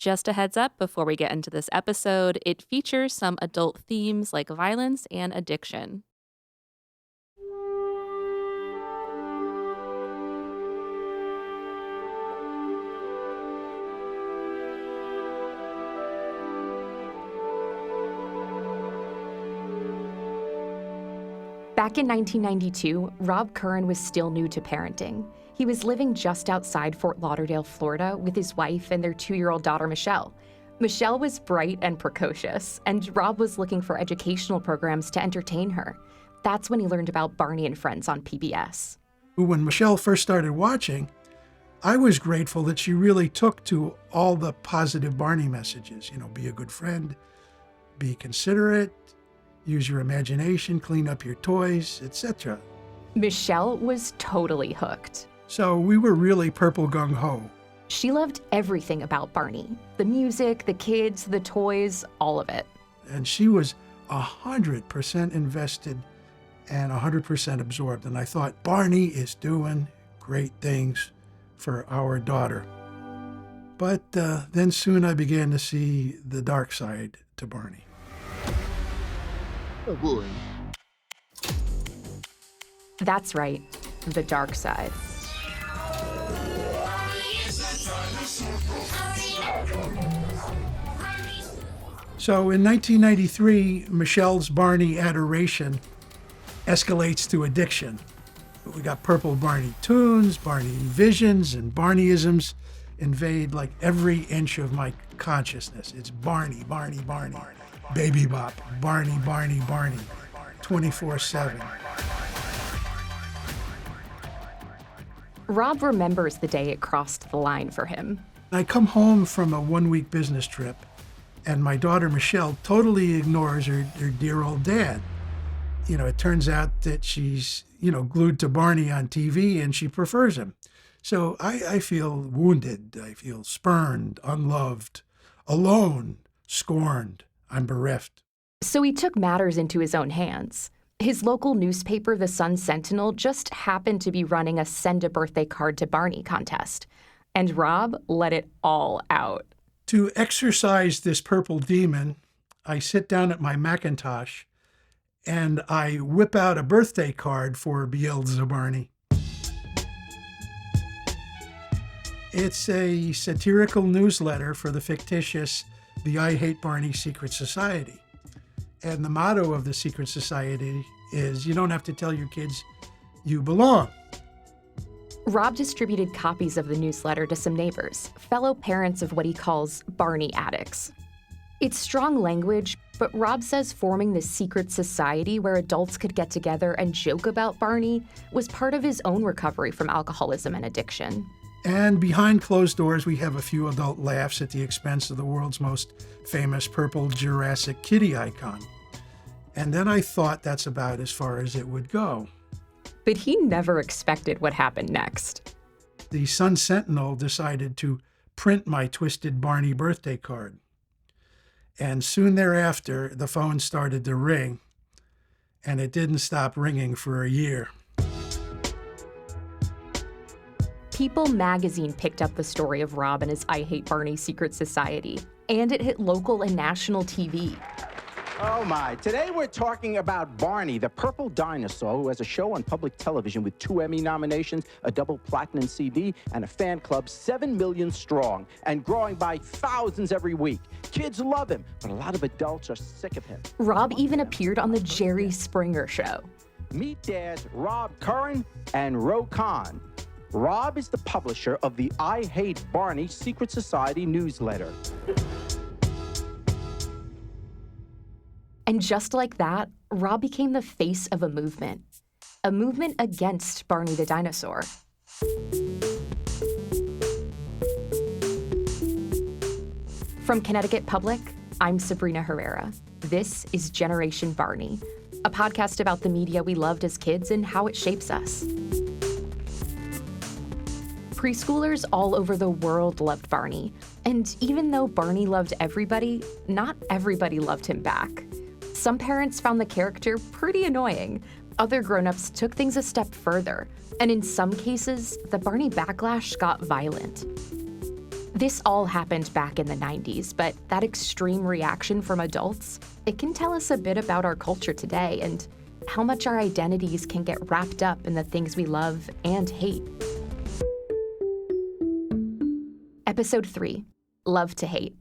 Just a heads up before we get into this episode, it features some adult themes like violence and addiction. Back in 1992, Rob Curran was still new to parenting. He was living just outside Fort Lauderdale, Florida, with his wife and their 2-year-old daughter, Michelle. Michelle was bright and precocious, and Rob was looking for educational programs to entertain her. That's when he learned about Barney and Friends on PBS. When Michelle first started watching, I was grateful that she really took to all the positive Barney messages. Be a good friend, be considerate, use your imagination, clean up your toys, etc. Michelle was totally hooked. So we were really purple gung-ho. She loved everything about Barney. The music, the kids, the toys, all of it. And she was 100% invested and 100% absorbed. And I thought, Barney is doing great things for our daughter. But then soon I began to see the dark side to Barney. Oh boy. That's right, the dark side. So in 1993, Michelle's Barney adoration escalates to addiction. We got purple Barney tunes, Barney visions, and Barneyisms invade like every inch of my consciousness. It's Barney, Barney, Barney. Baby Bop, Barney, Barney, Barney, 24/7. Rob remembers the day it crossed the line for him. I come home from a 1-week business trip, and my daughter Michelle totally ignores her dear old dad. It turns out that she's, glued to Barney on TV, and she prefers him. So I feel wounded. I feel spurned, unloved, alone, scorned. I'm bereft. So he took matters into his own hands. His local newspaper, the Sun-Sentinel, just happened to be running a Send a Birthday Card to Barney contest. And Rob let it all out. To exorcise this purple demon, I sit down at my Macintosh and I whip out a birthday card for Barney. It's a satirical newsletter for the fictitious The I Hate Barney Secret Society. And the motto of the secret society is, you don't have to tell your kids you belong. Rob distributed copies of the newsletter to some neighbors, fellow parents of what he calls Barney addicts. It's strong language, but Rob says forming this secret society where adults could get together and joke about Barney was part of his own recovery from alcoholism and addiction. And behind closed doors, we have a few adult laughs at the expense of the world's most famous purple Jurassic kitty icon. And then I thought that's about as far as it would go. But he never expected what happened next. The Sun-Sentinel decided to print my twisted Barney birthday card. And soon thereafter, the phone started to ring, and it didn't stop ringing for a year. People magazine picked up the story of Rob and his I Hate Barney secret society, and it hit local and national TV. Oh my, today we're talking about Barney, the purple dinosaur who has a show on public television with 2 Emmy nominations, a double platinum CD, and a fan club 7 million strong, and growing by thousands every week. Kids love him, but a lot of adults are sick of him. Rob even appeared on the Jerry Springer Show. Meet dads Rob Curran and Ro Khan. Rob is the publisher of the I Hate Barney Secret Society newsletter. And just like that, Rob became the face of a movement against Barney the dinosaur. From Connecticut Public, I'm Sabrina Herrera. This is Generation Barney, a podcast about the media we loved as kids and how it shapes us. Preschoolers all over the world loved Barney, and even though Barney loved everybody, not everybody loved him back. Some parents found the character pretty annoying. Other grown-ups took things a step further, and in some cases, the Barney backlash got violent. This all happened back in the 90s, but that extreme reaction from adults, it can tell us a bit about our culture today and how much our identities can get wrapped up in the things we love and hate. Episode 3, Love to Hate.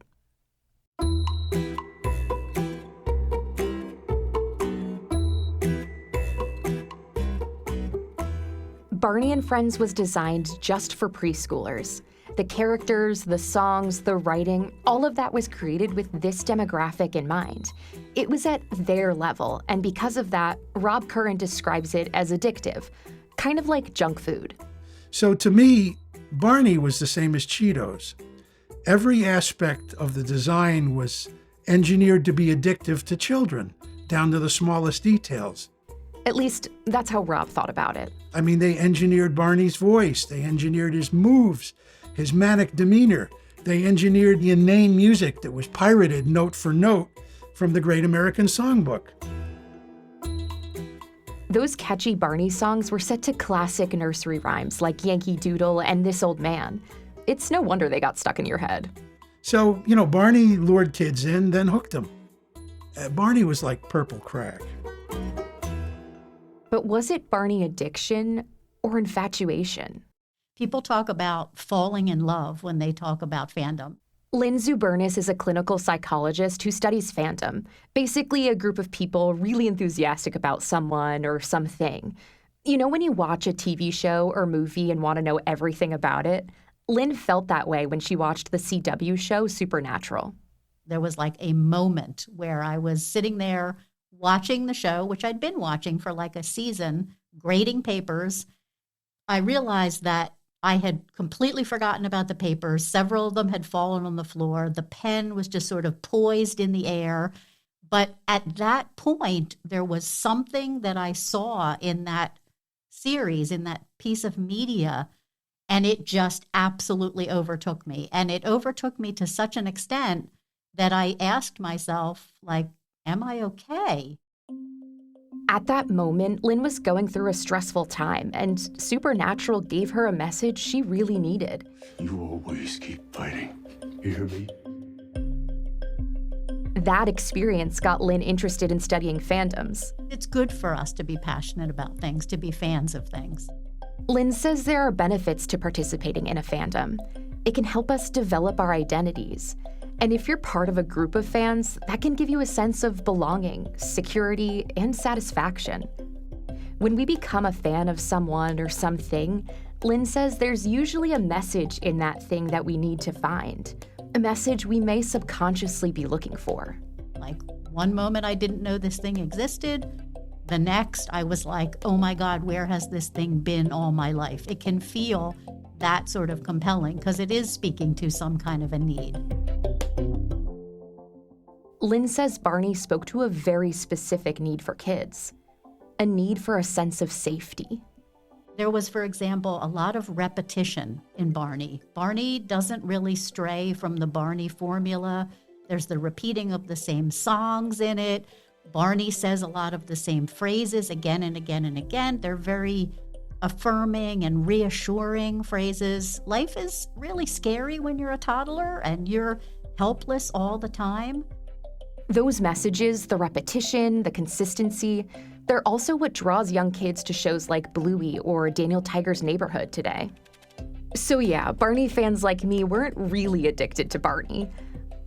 Barney and Friends was designed just for preschoolers. The characters, the songs, the writing, all of that was created with this demographic in mind. It was at their level, and because of that, Rob Curran describes it as addictive, kind of like junk food. So to me, Barney was the same as Cheetos. Every aspect of the design was engineered to be addictive to children, down to the smallest details. At least, that's how Rob thought about it. I mean, they engineered Barney's voice, they engineered his moves, his manic demeanor. They engineered the inane music that was pirated note for note from the Great American Songbook. Those catchy Barney songs were set to classic nursery rhymes like Yankee Doodle and This Old Man. It's no wonder they got stuck in your head. So, Barney lured kids in, then hooked them. Barney was like purple crack. But was it Barney addiction or infatuation? People talk about falling in love when they talk about fandom. Lynn Zubernis is a clinical psychologist who studies fandom, basically a group of people really enthusiastic about someone or something. You know when you watch a TV show or movie and want to know everything about it? Lynn felt that way when she watched the CW show Supernatural. There was like a moment where I was sitting there watching the show, which I'd been watching for like a season, grading papers. I realized that I had completely forgotten about the papers. Several of them had fallen on the floor. The pen was just sort of poised in the air. But at that point, there was something that I saw in that series, in that piece of media, and it just absolutely overtook me. And it overtook me to such an extent that I asked myself, like, am I okay? At that moment, Lynn was going through a stressful time, and Supernatural gave her a message she really needed. You always keep fighting. You hear me? That experience got Lynn interested in studying fandoms. It's good for us to be passionate about things, to be fans of things. Lynn says there are benefits to participating in a fandom. It can help us develop our identities. And if you're part of a group of fans, that can give you a sense of belonging, security, and satisfaction. When we become a fan of someone or something, Lynn says there's usually a message in that thing that we need to find, a message we may subconsciously be looking for. Like one moment I didn't know this thing existed. The next I was like, oh my God, where has this thing been all my life? It can feel that sort of compelling because it is speaking to some kind of a need. Lynn says Barney spoke to a very specific need for kids, a need for a sense of safety. There was, for example, a lot of repetition in Barney. Barney doesn't really stray from the Barney formula. There's the repeating of the same songs in it. Barney says a lot of the same phrases again and again and again. They're very affirming and reassuring phrases. Life is really scary when you're a toddler and you're helpless all the time. Those messages, the repetition, the consistency, they're also what draws young kids to shows like Bluey or Daniel Tiger's Neighborhood today. So yeah, Barney fans like me weren't really addicted to Barney.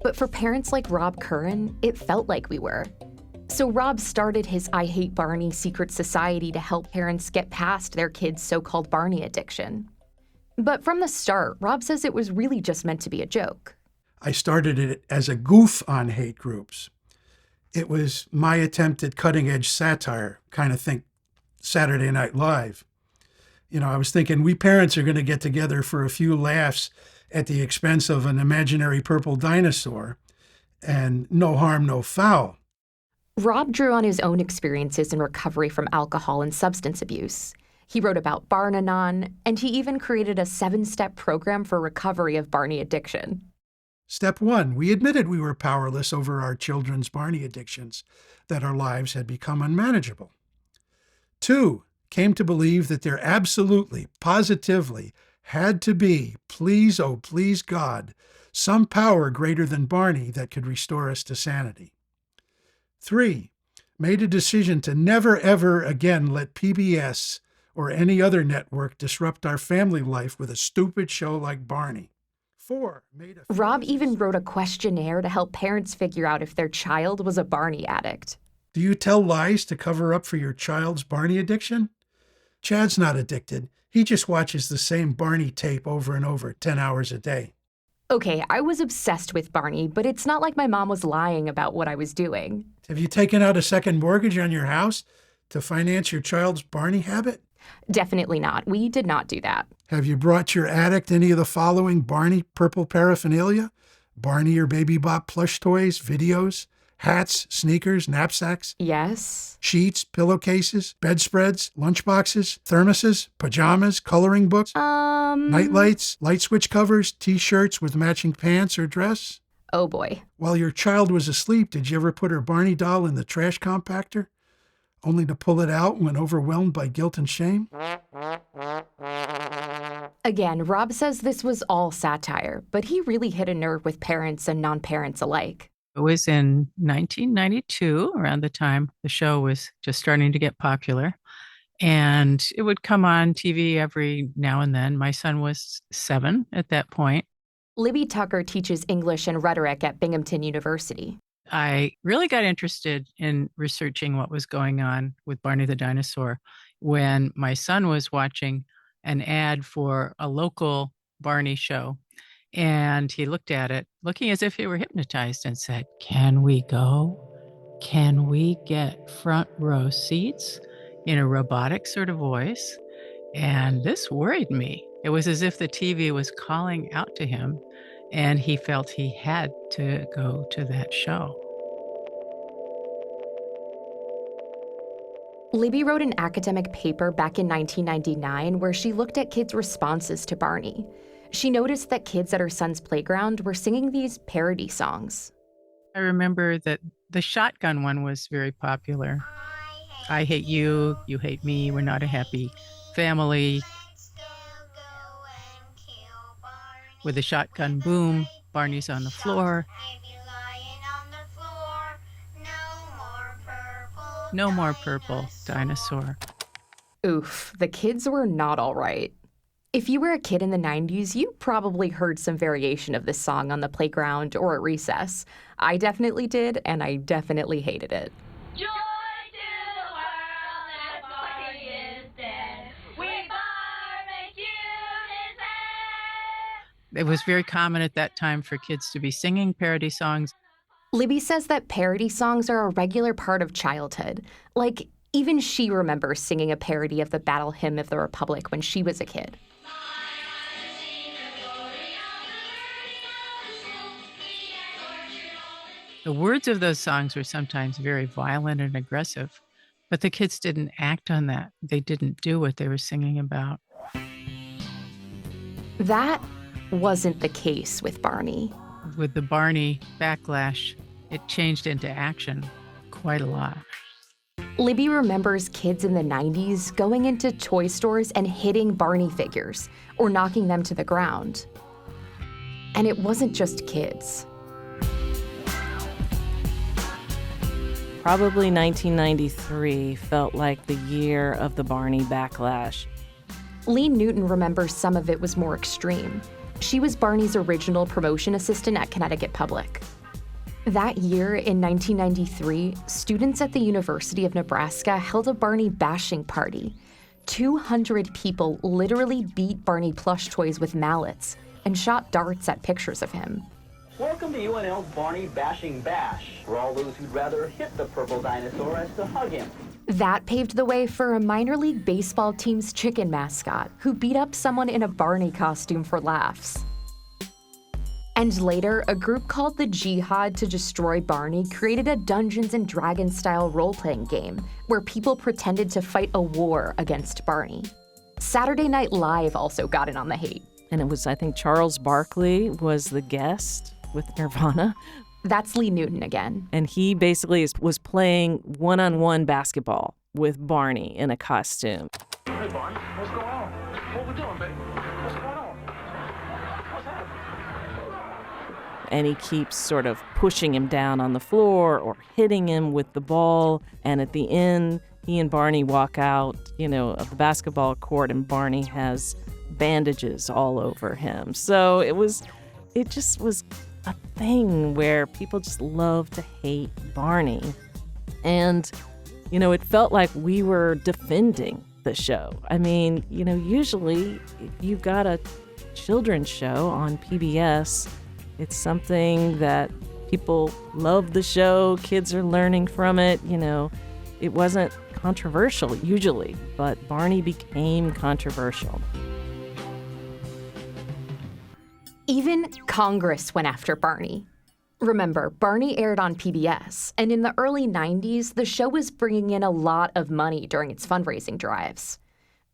But for parents like Rob Curran, it felt like we were. So Rob started his I Hate Barney secret society to help parents get past their kids' so-called Barney addiction. But from the start, Rob says it was really just meant to be a joke. I started it as a goof on hate groups. It was my attempt at cutting-edge satire, kind of think Saturday Night Live. I was thinking we parents are going to get together for a few laughs at the expense of an imaginary purple dinosaur, and no harm, no foul. Rob drew on his own experiences in recovery from alcohol and substance abuse. He wrote about Barnanon, and he even created a 7-step program for recovery of Barney addiction. Step 1, we admitted we were powerless over our children's Barney addictions, that our lives had become unmanageable. 2, came to believe that there absolutely, positively had to be, please, oh please God, some power greater than Barney that could restore us to sanity. 3, made a decision to never ever again let PBS or any other network disrupt our family life with a stupid show like Barney. 4, made a Rob even wrote a questionnaire to help parents figure out if their child was a Barney addict. Do you tell lies to cover up for your child's Barney addiction? Chad's not addicted. He just watches the same Barney tape over and over 10 hours a day. Okay, I was obsessed with Barney, but it's not like my mom was lying about what I was doing. Have you taken out a second mortgage on your house to finance your child's Barney habit? Definitely not. We did not do that. Have you brought your addict any of the following Barney purple paraphernalia? Barney or Baby Bop plush toys, videos, hats, sneakers, knapsacks, Yes. sheets, pillowcases, bedspreads, lunchboxes, thermoses, pajamas, coloring books, nightlights, light switch covers, t-shirts with matching pants or dress? Oh boy. While your child was asleep, did you ever put her Barney doll in the trash compactor, only to pull it out when overwhelmed by guilt and shame? Again, Rob says this was all satire, but he really hit a nerve with parents and non-parents alike. It was in 1992, around the time the show was just starting to get popular. And it would come on TV every now and then. My son was 7 at that point. Libby Tucker teaches English and rhetoric at Binghamton University. I really got interested in researching what was going on with Barney the dinosaur when my son was watching an ad for a local Barney show. And he looked at it, looking as if he were hypnotized, and said, "Can we go? Can we get front row seats?" in a robotic sort of voice. And this worried me. It was as if the TV was calling out to him, and he felt he had to go to that show. Libby wrote an academic paper back in 1999 where she looked at kids' responses to Barney. She noticed that kids at her son's playground were singing these parody songs. I remember that the shotgun one was very popular. I hate you, you hate me, we're not a happy family. With the shotgun boom, Barney's on the floor. No more purple, dinosaur. Oof, the kids were not all right. If you were a kid in the 90s, you probably heard some variation of this song on the playground or at recess. I definitely did, and I definitely hated it. Joy to the world that Barney is dead. We barbecue his head. It was very common at that time for kids to be singing parody songs. Libby says that parody songs are a regular part of childhood. Like, even she remembers singing a parody of the Battle Hymn of the Republic when she was a kid. The words of those songs were sometimes very violent and aggressive, but the kids didn't act on that. They didn't do what they were singing about. That wasn't the case with Barney. With the Barney backlash, it changed into action quite a lot. Libby remembers kids in the 90s going into toy stores and hitting Barney figures or knocking them to the ground. And it wasn't just kids. Probably 1993 felt like the year of the Barney backlash. Lee Newton remembers some of it was more extreme. She was Barney's original promotion assistant at Connecticut Public. That year, in 1993, students at the University of Nebraska held a Barney bashing party. 200 people literally beat Barney plush toys with mallets and shot darts at pictures of him. Welcome to UNL's Barney Bashing Bash, for all those who'd rather hit the purple dinosaur as to hug him. That paved the way for a minor league baseball team's chicken mascot who beat up someone in a Barney costume for laughs. And later, a group called the Jihad to Destroy Barney created a Dungeons & Dragons-style role-playing game where people pretended to fight a war against Barney. Saturday Night Live also got in on the hate. And it was, I think, Charles Barkley was the guest with Nirvana. That's Lee Newton again. And he basically was playing one-on-one basketball with Barney in a costume. Hey, Barney, what's going on? What we doing, baby? What's going on? and he keeps sort of pushing him down on the floor or hitting him with the ball. And at the end, he and Barney walk out, of the basketball court, and Barney has bandages all over him. So it just was a thing where people just love to hate Barney. And, it felt like we were defending the show. I mean, usually if you've got a children's show on PBS, it's something that people love the show, kids are learning from it, It wasn't controversial usually, but Barney became controversial. Even Congress went after Barney. Remember, Barney aired on PBS, and in the early 90s, the show was bringing in a lot of money during its fundraising drives.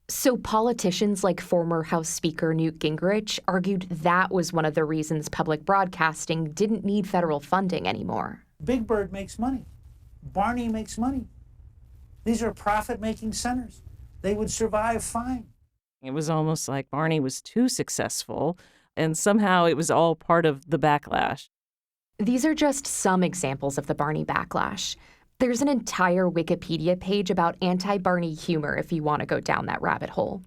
So politicians like former House Speaker Newt Gingrich argued that was one of the reasons public broadcasting didn't need federal funding anymore. Big Bird makes money. Barney makes money. These are profit-making centers. They would survive fine. It was almost like Barney was too successful, and somehow it was all part of the backlash. These are just some examples of the Barney backlash. There's an entire Wikipedia page about anti-Barney humor if you want to go down that rabbit hole.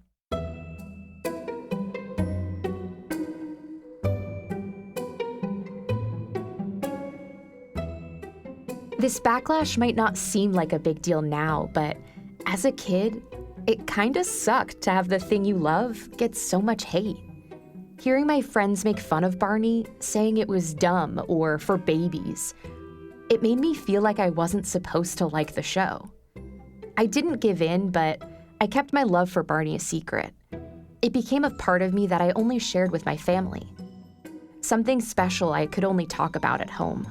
This backlash might not seem like a big deal now, but as a kid, it kinda sucked to have the thing you love get so much hate. Hearing my friends make fun of Barney, saying it was dumb or for babies, it made me feel like I wasn't supposed to like the show. I didn't give in, but I kept my love for Barney a secret. It became a part of me that I only shared with my family. Something special I could only talk about at home.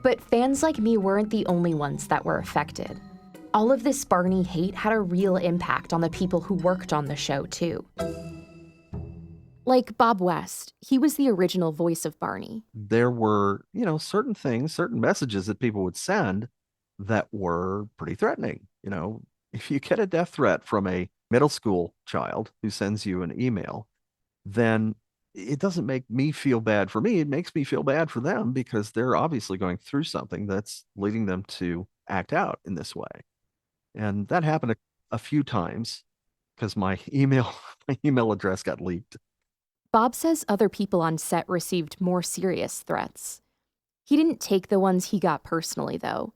But fans like me weren't the only ones that were affected. All of this Barney hate had a real impact on the people who worked on the show, too. Like Bob West, he was the original voice of Barney. There were, certain things, certain messages that people would send that were pretty threatening. If you get a death threat from a middle school child who sends you an email, then it doesn't make me feel bad for me. It makes me feel bad for them because they're obviously going through something that's leading them to act out in this way. And that happened a few times because my email address got leaked. Bob says other people on set received more serious threats. He didn't take the ones he got personally, though.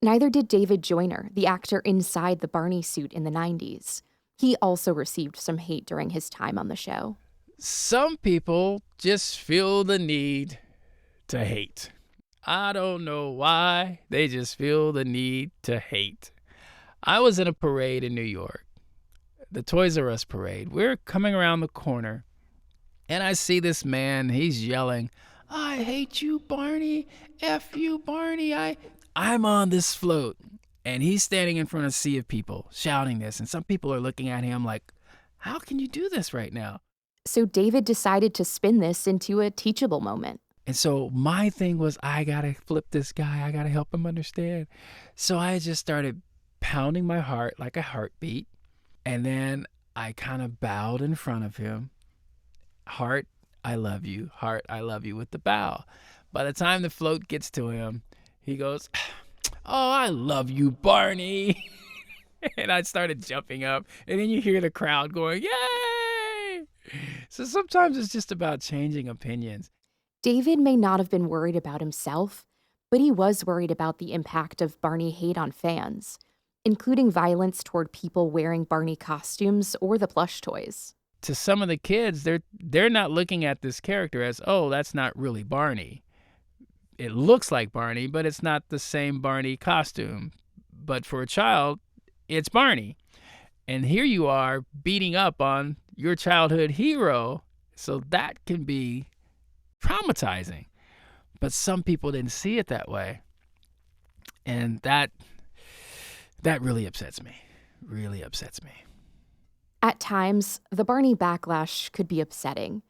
Neither did David Joyner, the actor inside the Barney suit in the 90s. He also received some hate during his time on the show. Some people just feel the need to hate. I don't know why. They just feel the need to hate. I was in a parade in New York, the Toys R Us parade. We're coming around the corner, and I see this man. He's yelling, "I hate you, Barney. F you, Barney." I'm on this float, and he's standing in front of a sea of people shouting this, and some people are looking at him like, how can you do this right now? So David decided to spin this into a teachable moment. And so my thing was, I got to flip this guy. I got to help him understand. So I just started pounding my heart like a heartbeat. And then I kind of bowed in front of him. Heart, I love you. Heart, I love you with the bow. By the time the float gets to him, he goes, "Oh, I love you, Barney." And I started jumping up. And then you hear the crowd going, "Yay!" So sometimes it's just about changing opinions. David may not have been worried about himself, but he was worried about the impact of Barney hate on fans, including violence toward people wearing Barney costumes or the plush toys. To some of the kids, they're not looking at this character as, oh, that's not really Barney. It looks like Barney, but it's not the same Barney costume. But for a child, it's Barney. And here you are beating up on your childhood hero. So that can be traumatizing. But some people didn't see it that way. And that really upsets me. Really upsets me. At times, the Barney backlash could be upsetting.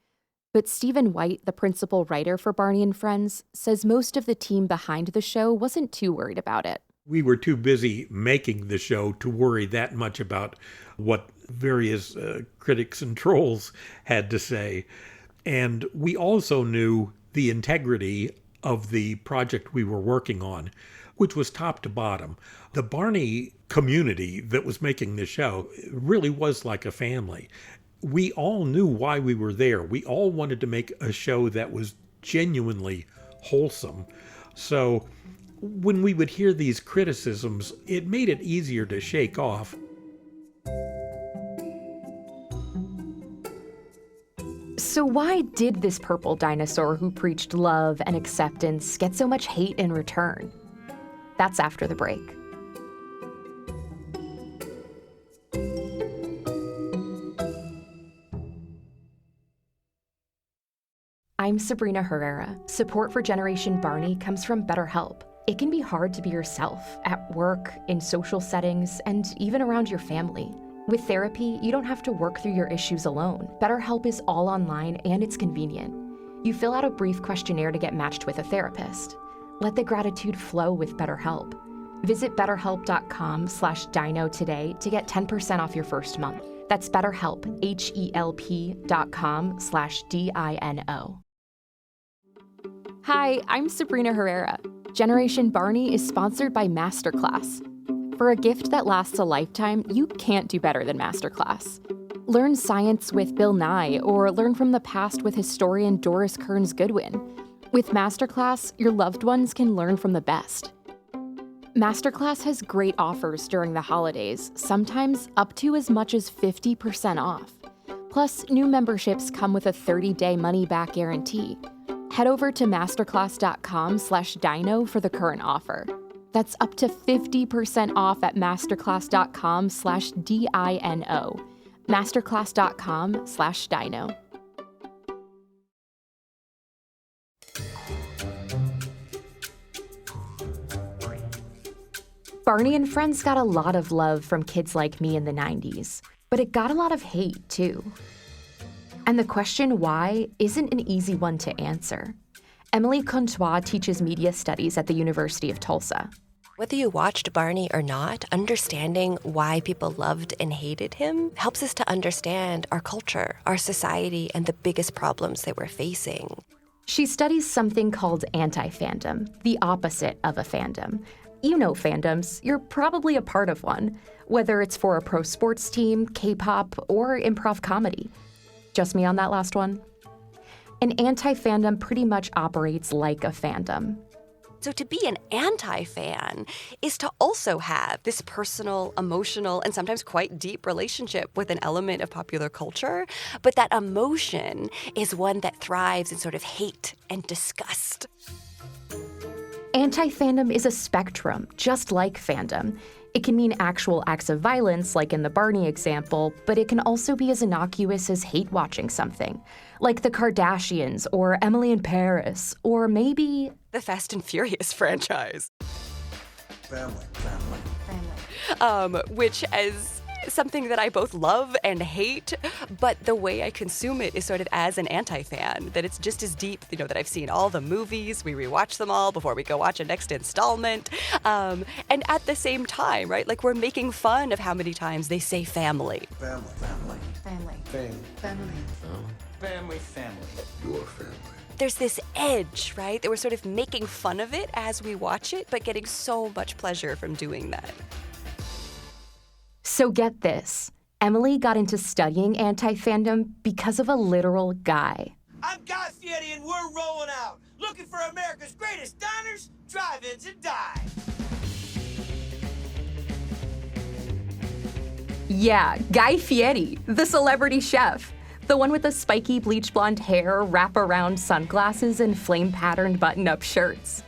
But Stephen White, the principal writer for Barney and Friends, says most of the team behind the show wasn't too worried about it. We were too busy making the show to worry that much about what various critics and trolls had to say. And we also knew the integrity of the project we were working on, which was top to bottom. The Barney community that was making the show really was like a family. We all knew why we were there. We all wanted to make a show that was genuinely wholesome. So when we would hear these criticisms, it made it easier to shake off. So why did this purple dinosaur who preached love and acceptance get so much hate in return? That's after the break. I'm Sabrina Herrera. Support for Generation Barney comes from BetterHelp. It can be hard to be yourself at work, in social settings, and even around your family. With therapy, you don't have to work through your issues alone. BetterHelp is all online and it's convenient. You fill out a brief questionnaire to get matched with a therapist. Let the gratitude flow with BetterHelp. Visit betterhelp.com/dino today to get 10% off your first month. That's BetterHelp, HELP.com/DINO. Hi, I'm Sabrina Herrera. Generation Barney is sponsored by Masterclass. For a gift that lasts a lifetime, you can't do better than Masterclass. Learn science with Bill Nye or learn from the past with historian Doris Kearns Goodwin. With Masterclass, your loved ones can learn from the best. Masterclass has great offers during the holidays, sometimes up to as much as 50% off. Plus, new memberships come with a 30-day money-back guarantee. Head over to masterclass.com/dino for the current offer. That's up to 50% off at masterclass.com/DINO. Masterclass.com/dino. Barney and Friends got a lot of love from kids like me in the 90s, but it got a lot of hate too. And the question why isn't an easy one to answer. Emily Contois teaches media studies at the University of Tulsa. Whether you watched Barney or not, understanding why people loved and hated him helps us to understand our culture, our society, and the biggest problems that we're facing. She studies something called anti-fandom, the opposite of a fandom. You know fandoms, you're probably a part of one, whether it's for a pro sports team, K-pop, or improv comedy. Just me on that last one? An anti-fandom pretty much operates like a fandom. So to be an anti-fan is to also have this personal, emotional, and sometimes quite deep relationship with an element of popular culture. But that emotion is one that thrives in sort of hate and disgust. Anti-fandom is a spectrum, just like fandom. It can mean actual acts of violence, like in the Barney example, but it can also be as innocuous as hate-watching something, like the Kardashians, or Emily in Paris, or maybe the Fast and Furious franchise. Family. Which is something that I both love and hate, but the way I consume it is sort of as an anti-fan, that it's just as deep, that I've seen all the movies, we rewatch them all before we go watch a next installment, and at the same time, right, like we're making fun of how many times they say family. Family. Your family. There's this edge, right, that we're sort of making fun of it as we watch it, but getting so much pleasure from doing that. So get this, Emily got into studying anti-fandom because of a literal guy. I'm Guy Fieri and we're rolling out, looking for America's greatest diners, drive-ins, and dives. Yeah, Guy Fieri, the celebrity chef. The one with the spiky bleach blonde hair, wrap-around sunglasses, and flame-patterned button-up shirts.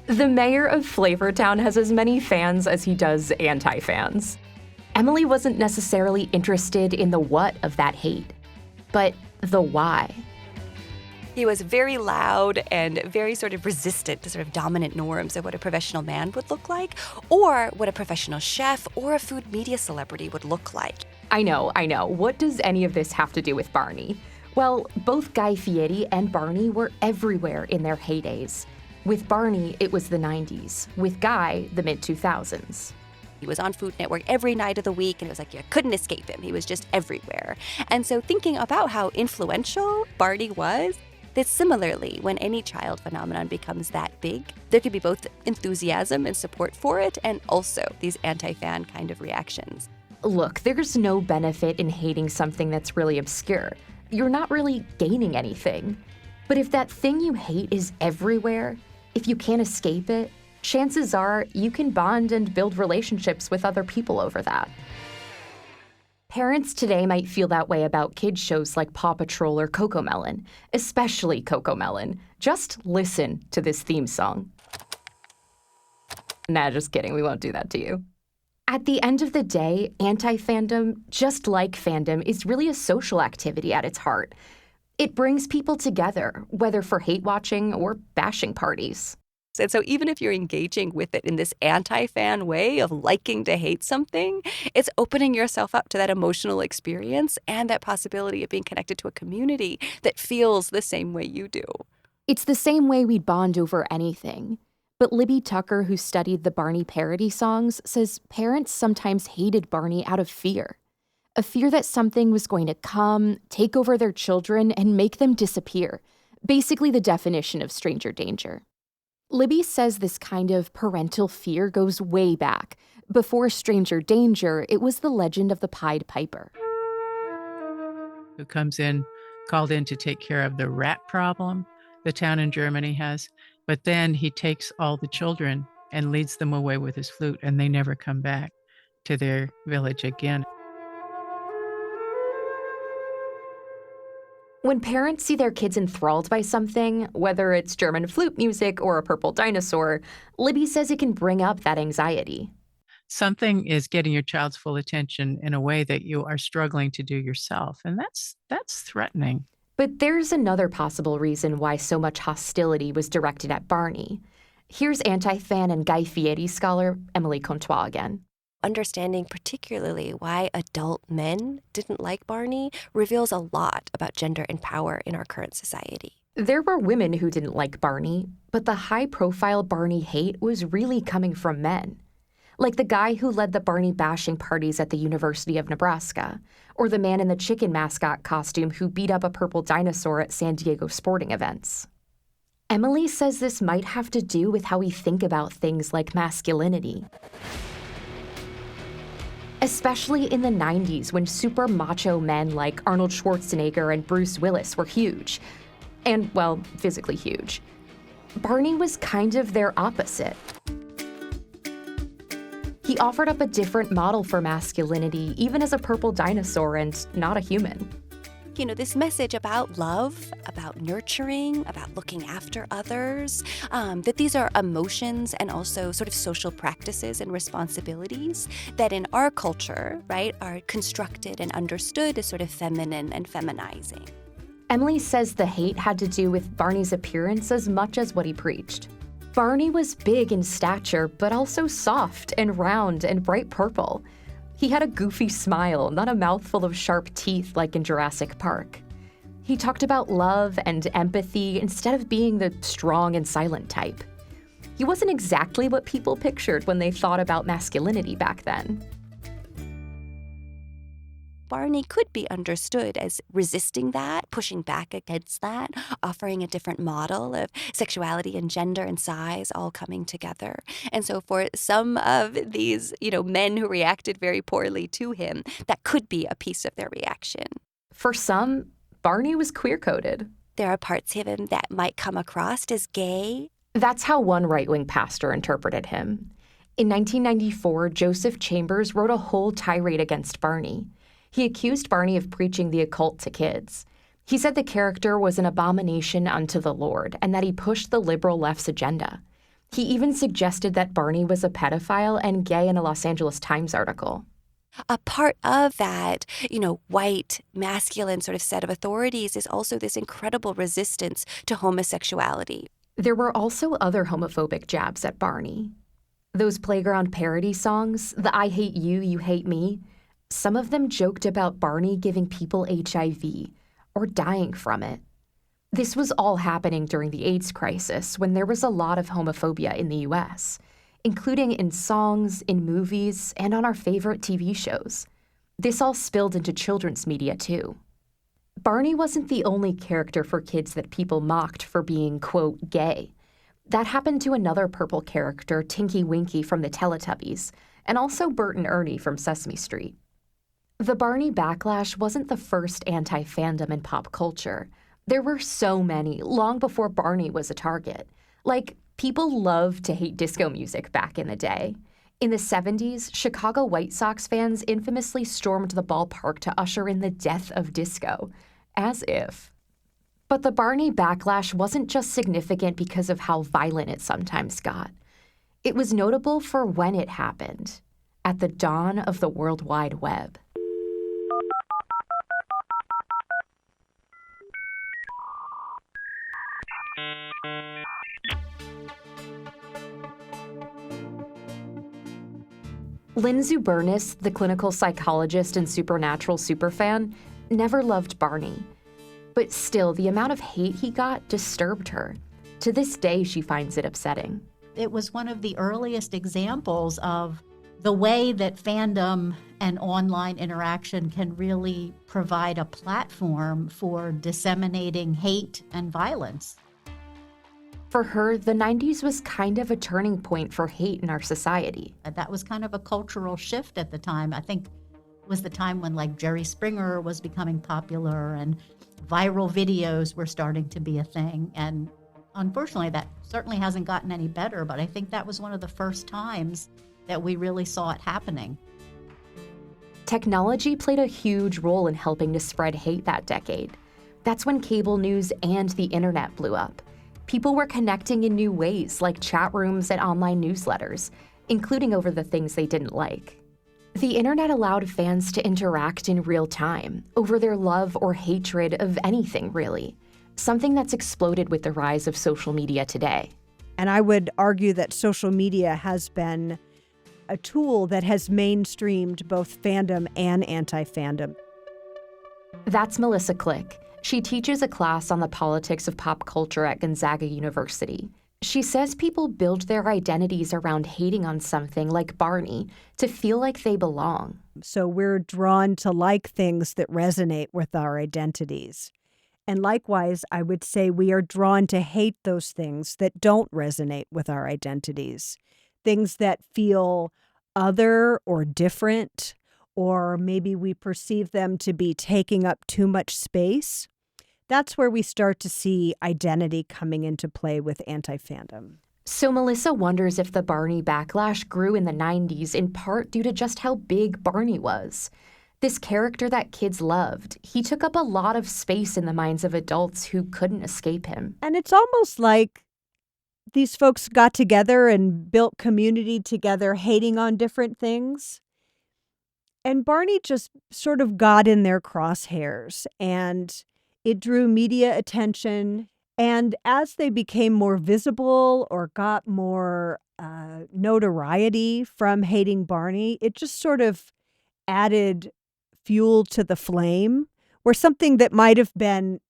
The mayor of Flavortown has as many fans as he does anti-fans. Emily wasn't necessarily interested in the what of that hate, but the why. He was very loud and very sort of resistant to sort of dominant norms of what a professional man would look like, or what a professional chef or a food media celebrity would look like. I know. What does any of this have to do with Barney? Well, both Guy Fieri and Barney were everywhere in their heydays. With Barney, it was the 90s. With Guy, the mid-2000s. He was on Food Network every night of the week, and it was like you couldn't escape him. He was just everywhere. And so thinking about how influential Barney was, that similarly, when any child phenomenon becomes that big, there could be both enthusiasm and support for it and also these anti-fan kind of reactions. Look, there's no benefit in hating something that's really obscure. You're not really gaining anything. But if that thing you hate is everywhere, if you can't escape it, chances are you can bond and build relationships with other people over that. Parents today might feel that way about kids shows like Paw Patrol or CoComelon, especially CoComelon. Just listen to this theme song. Nah, just kidding, we won't do that to you. At the end of the day, anti-fandom, just like fandom, is really a social activity at its heart. It brings people together, whether for hate watching or bashing parties. And so even if you're engaging with it in this anti-fan way of liking to hate something, it's opening yourself up to that emotional experience and that possibility of being connected to a community that feels the same way you do. It's the same way we'd bond over anything. But Libby Tucker, who studied the Barney parody songs, says parents sometimes hated Barney out of fear. A fear that something was going to come, take over their children, and make them disappear. Basically the definition of stranger danger. Libby says this kind of parental fear goes way back. Before stranger danger, it was the legend of the Pied Piper. Who comes in, called in to take care of the rat problem the town in Germany has. But then he takes all the children and leads them away with his flute, and they never come back to their village again. When parents see their kids enthralled by something, whether it's German flute music or a purple dinosaur, Libby says it can bring up that anxiety. Something is getting your child's full attention in a way that you are struggling to do yourself, and that's threatening. But there's another possible reason why so much hostility was directed at Barney. Here's anti-fan and Guy Fieri scholar Emily Comtois again. Understanding particularly why adult men didn't like Barney reveals a lot about gender and power in our current society. There were women who didn't like Barney, but the high-profile Barney hate was really coming from men. Like the guy who led the Barney bashing parties at the University of Nebraska, or the man in the chicken mascot costume who beat up a purple dinosaur at San Diego sporting events. Emily says this might have to do with how we think about things like masculinity. Especially in the 90s when super macho men like Arnold Schwarzenegger and Bruce Willis were huge. And, well, physically huge. Barney was kind of their opposite. He offered up a different model for masculinity, even as a purple dinosaur and not a human. You know, this message about love, about nurturing, about looking after others, that these are emotions and also sort of social practices and responsibilities that in our culture, right, are constructed and understood as sort of feminine and feminizing. Emily says the hate had to do with Barney's appearance as much as what he preached. Barney was big in stature, but also soft and round and bright purple. He had a goofy smile, not a mouthful of sharp teeth like in Jurassic Park. He talked about love and empathy instead of being the strong and silent type. He wasn't exactly what people pictured when they thought about masculinity back then. Barney could be understood as resisting that, pushing back against that, offering a different model of sexuality and gender and size all coming together. And so for some of these, men who reacted very poorly to him, that could be a piece of their reaction. For some, Barney was queer-coded. There are parts of him that might come across as gay. That's how one right-wing pastor interpreted him. In 1994, Joseph Chambers wrote a whole tirade against Barney. He accused Barney of preaching the occult to kids. He said the character was an abomination unto the Lord and that he pushed the liberal left's agenda. He even suggested that Barney was a pedophile and gay in a Los Angeles Times article. A part of that, white, masculine sort of set of authorities is also this incredible resistance to homosexuality. There were also other homophobic jabs at Barney. Those playground parody songs, the I hate you, you hate me, some of them joked about Barney giving people HIV or dying from it. This was all happening during the AIDS crisis when there was a lot of homophobia in the US, including in songs, in movies, and on our favorite TV shows. This all spilled into children's media too. Barney wasn't the only character for kids that people mocked for being, quote, gay. That happened to another purple character, Tinky Winky from the Teletubbies, and also Bert and Ernie from Sesame Street. The Barney backlash wasn't the first anti-fandom in pop culture. There were so many, long before Barney was a target. Like, people loved to hate disco music back in the day. In the 70s, Chicago White Sox fans infamously stormed the ballpark to usher in the death of disco. As if. But the Barney backlash wasn't just significant because of how violent it sometimes got. It was notable for when it happened, at the dawn of the World Wide Web. Lynn Zubernis, the clinical psychologist and supernatural superfan, never loved Barney. But still, the amount of hate he got disturbed her. To this day, she finds it upsetting. It was one of the earliest examples of the way that fandom and online interaction can really provide a platform for disseminating hate and violence. For her, the 90s was kind of a turning point for hate in our society. That was kind of a cultural shift at the time. I think it was the time when like Jerry Springer was becoming popular and viral videos were starting to be a thing. And unfortunately, that certainly hasn't gotten any better, but I think that was one of the first times that we really saw it happening. Technology played a huge role in helping to spread hate that decade. That's when cable news and the internet blew up. People were connecting in new ways, like chat rooms and online newsletters, including over the things they didn't like. The internet allowed fans to interact in real time, over their love or hatred of anything, really. Something that's exploded with the rise of social media today. And I would argue that social media has been a tool that has mainstreamed both fandom and anti-fandom. That's Melissa Click. She teaches a class on the politics of pop culture at Gonzaga University. She says people build their identities around hating on something like Barney to feel like they belong. So we're drawn to like things that resonate with our identities. And likewise, I would say we are drawn to hate those things that don't resonate with our identities. Things that feel other or different, or maybe we perceive them to be taking up too much space. That's where we start to see identity coming into play with anti-fandom. So Melissa wonders if the Barney backlash grew in the 90s in part due to just how big Barney was. This character that kids loved, he took up a lot of space in the minds of adults who couldn't escape him. And it's almost like these folks got together and built community together, hating on different things. And Barney just sort of got in their crosshairs, and it drew media attention. And as they became more visible or got more notoriety from hating Barney, it just sort of added fuel to the flame, where something that might have been,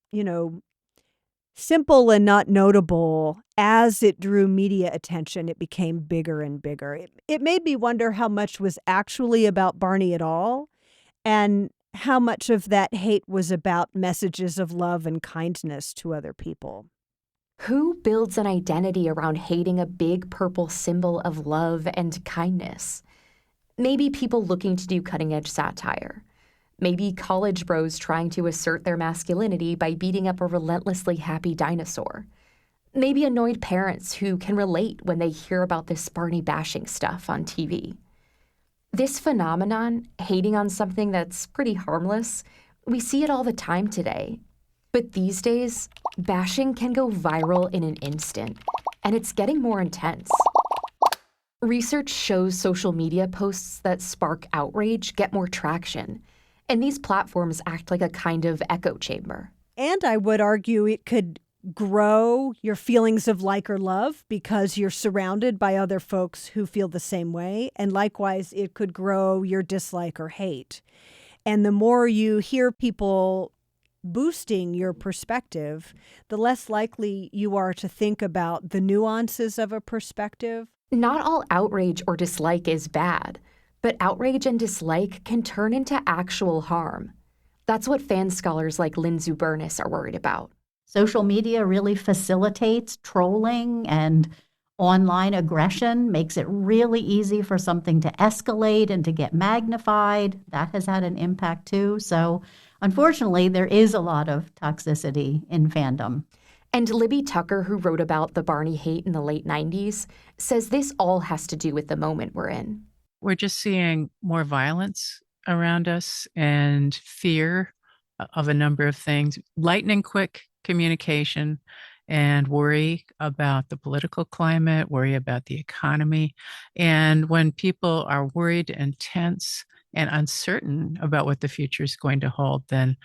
simple and not notable, as it drew media attention, it became bigger and bigger. It made me wonder how much was actually about Barney at all, and how much of that hate was about messages of love and kindness to other people. Who builds an identity around hating a big purple symbol of love and kindness? Maybe people looking to do cutting-edge satire. Maybe college bros trying to assert their masculinity by beating up a relentlessly happy dinosaur. Maybe annoyed parents who can relate when they hear about this Barney bashing stuff on TV. This phenomenon, hating on something that's pretty harmless, we see it all the time today. But these days, bashing can go viral in an instant, and it's getting more intense. Research shows social media posts that spark outrage get more traction, and these platforms act like a kind of echo chamber. And I would argue it could grow your feelings of like or love because you're surrounded by other folks who feel the same way. And likewise, it could grow your dislike or hate. And the more you hear people boosting your perspective, the less likely you are to think about the nuances of a perspective. Not all outrage or dislike is bad, but outrage and dislike can turn into actual harm. That's what fan scholars like Lynn Zubernis are worried about. Social media really facilitates trolling and online aggression, makes it really easy for something to escalate and to get magnified. That has had an impact too. So unfortunately, there is a lot of toxicity in fandom. And Libby Tucker, who wrote about the Barney hate in the late 90s, says this all has to do with the moment we're in. We're just seeing more violence around us and fear of a number of things, lightning quick communication, and worry about the political climate, worry about the economy. And when people are worried and tense and uncertain about what the future is going to hold, then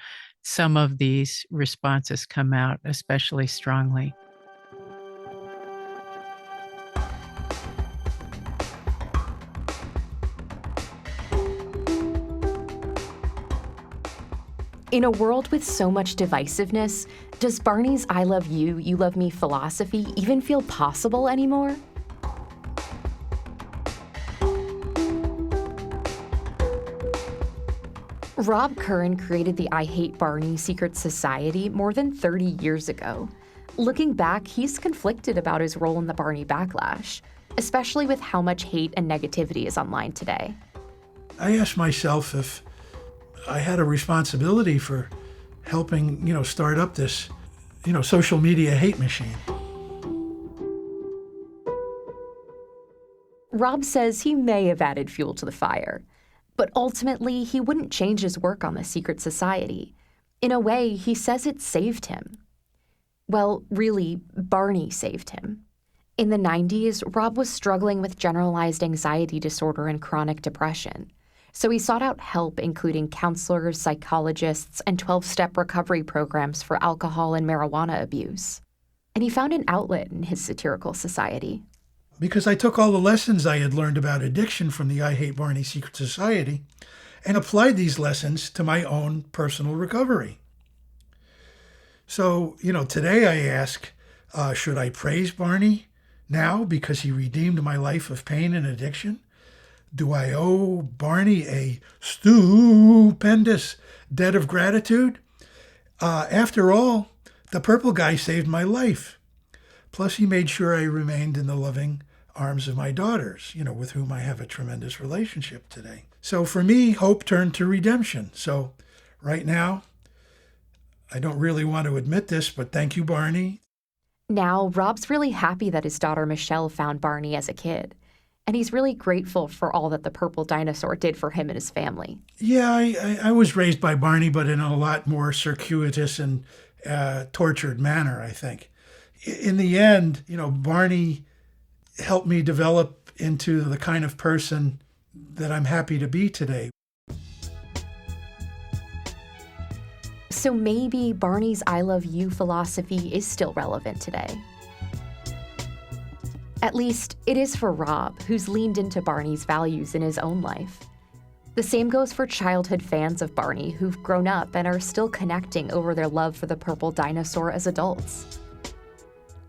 some of these responses come out especially strongly. In a world with so much divisiveness, does Barney's I love you, you love me philosophy even feel possible anymore? Rob Curran created the I Hate Barney secret society more than 30 years ago. Looking back, he's conflicted about his role in the Barney backlash, especially with how much hate and negativity is online today. I asked myself if I had a responsibility for helping, start up this, social media hate machine. Rob says he may have added fuel to the fire, but ultimately he wouldn't change his work on the secret society. In a way, he says it saved him. Well, really, Barney saved him. In the 90s, Rob was struggling with generalized anxiety disorder and chronic depression. So he sought out help, including counselors, psychologists, and 12-step recovery programs for alcohol and marijuana abuse. And he found an outlet in his satirical society. Because I took all the lessons I had learned about addiction from the I Hate Barney Secret Society and applied these lessons to my own personal recovery. So, today I ask, should I praise Barney now because he redeemed my life of pain and addiction? Do I owe Barney a stupendous debt of gratitude? After all, the purple guy saved my life. Plus, he made sure I remained in the loving arms of my daughters, with whom I have a tremendous relationship today. So for me, hope turned to redemption. So right now, I don't really want to admit this, but thank you, Barney. Now, Rob's really happy that his daughter Michelle found Barney as a kid. And he's really grateful for all that the purple dinosaur did for him and his family. Yeah, I was raised by Barney, but in a lot more circuitous and tortured manner, I think. In the end, Barney helped me develop into the kind of person that I'm happy to be today. So maybe Barney's I love you philosophy is still relevant today. At least, it is for Rob, who's leaned into Barney's values in his own life. The same goes for childhood fans of Barney who've grown up and are still connecting over their love for the purple dinosaur as adults.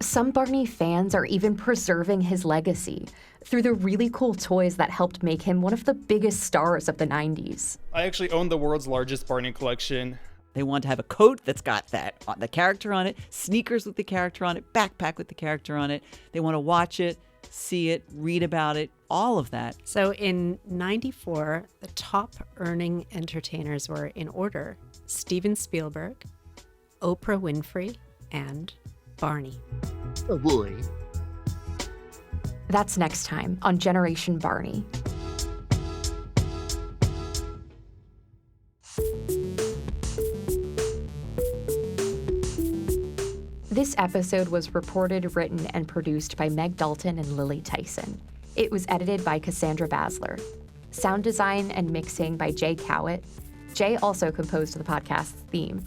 Some Barney fans are even preserving his legacy through the really cool toys that helped make him one of the biggest stars of the 90s. I actually own the world's largest Barney collection. They want to have a coat that's got the character on it, sneakers with the character on it, backpack with the character on it. They want to watch it, see it, read about it, all of that. So in 94, the top earning entertainers were in order: Steven Spielberg, Oprah Winfrey, and Barney. Oh boy. That's next time on Generation Barney. This episode was reported, written, and produced by Meg Dalton and Lily Tyson. It was edited by Cassandra Basler. Sound design and mixing by Jay Cowett. Jay also composed the podcast's theme.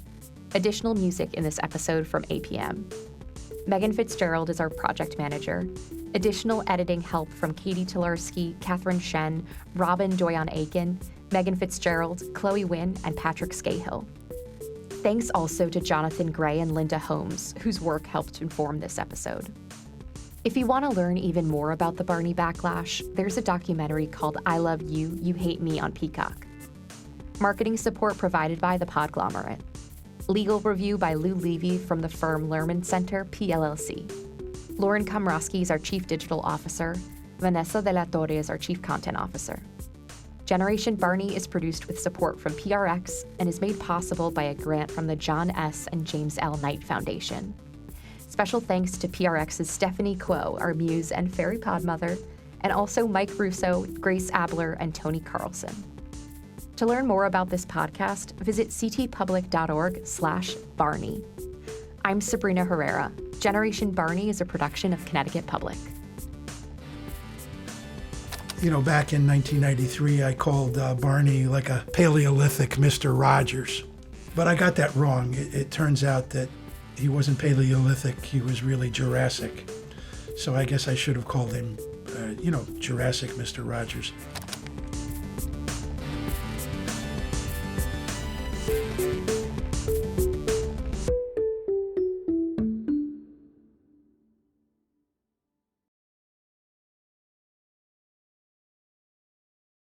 Additional music in this episode from APM. Megan Fitzgerald is our project manager. Additional editing help from Katie Tolarski, Catherine Shen, Robin Doyon-Aiken, Megan Fitzgerald, Chloe Wynn, and Patrick Scahill. Thanks also to Jonathan Gray and Linda Holmes, whose work helped inform this episode. If you want to learn even more about the Barney backlash, there's a documentary called I Love You, You Hate Me on Peacock. Marketing support provided by The Podglomerate. Legal review by Lou Levy from the firm Lerman Center, PLLC. Lauren Komrosky is our Chief Digital Officer. Vanessa De La Torre is our Chief Content Officer. Generation Barney is produced with support from PRX and is made possible by a grant from the John S. and James L. Knight Foundation. Special thanks to PRX's Stephanie Kuo, our muse and fairy podmother, and also Mike Russo, Grace Abler, and Tony Carlson. To learn more about this podcast, visit ctpublic.org/Barney. I'm Sabrina Herrera. Generation Barney is a production of Connecticut Public. You know, back in 1993, I called Barney like a Paleolithic Mr. Rogers. But I got that wrong. It turns out that he wasn't Paleolithic, he was really Jurassic. So I guess I should have called him, Jurassic Mr. Rogers.